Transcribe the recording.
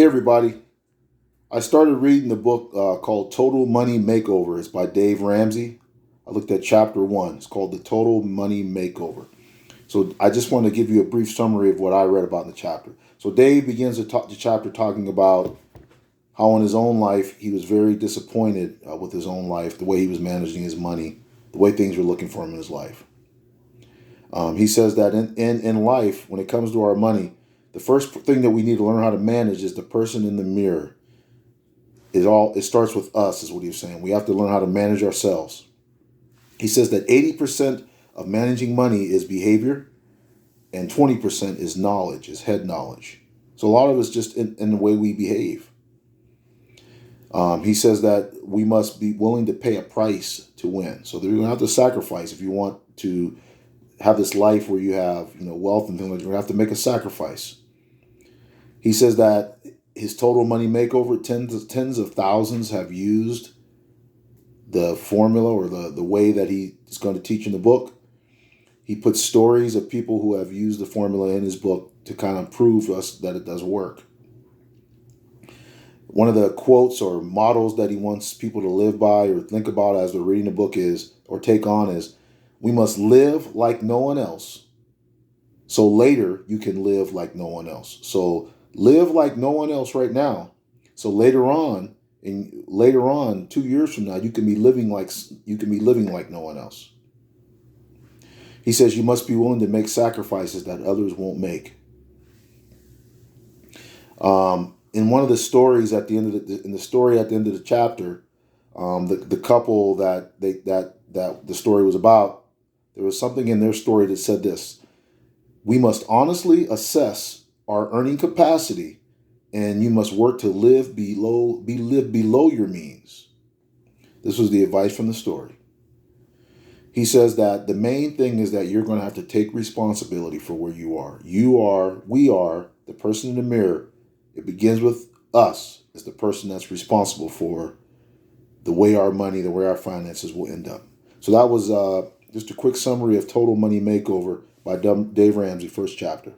everybody. I started reading the book called Total Money Makeover. It's by Dave Ramsey. I looked at chapter 1. It's called the Total Money Makeover. So I just want to give you a brief summary of what I read about in the chapter. So Dave begins the chapter talking about how in his own life he was very disappointed with his own life, the way he was managing his money, the way things were looking for him in his life. He says that in life, when it comes to our money, the first thing that we need to learn how to manage is the person in the mirror. It starts with us, is what he was saying. We have to learn how to manage ourselves. He says that 80% of managing money is behavior and 20% is knowledge, is head knowledge. So a lot of it's just in the way we behave. He says that we must be willing to pay a price to win. So we're going to have to sacrifice if you want to have this life where you have, wealth and things like that. You're going to have to make a sacrifice. He says that his total money makeover, tens of thousands have used the formula or the way that he is going to teach in the book. He puts stories of people who have used the formula in his book to kind of prove to us that it does work. One of the quotes or models that he wants people to live by or think about as they're reading the book is, or take on is, we must live like no one else, so later you can live like no one else. So live like no one else right now, so later on, 2 years from now, you can be living like no one else. He says you must be willing to make sacrifices that others won't make. In one of the stories at the end of the chapter, the couple that the story was about, there was something in their story that said this: we must honestly assess our earning capacity, and you must work to live below your means. This was the advice from the story. He says that the main thing is that you're going to have to take responsibility for where you are. We are the person in the mirror. It begins with us as the person that's responsible for the way our money, the way our finances will end up. So that was just a quick summary of Total Money Makeover by Dave Ramsey, first chapter.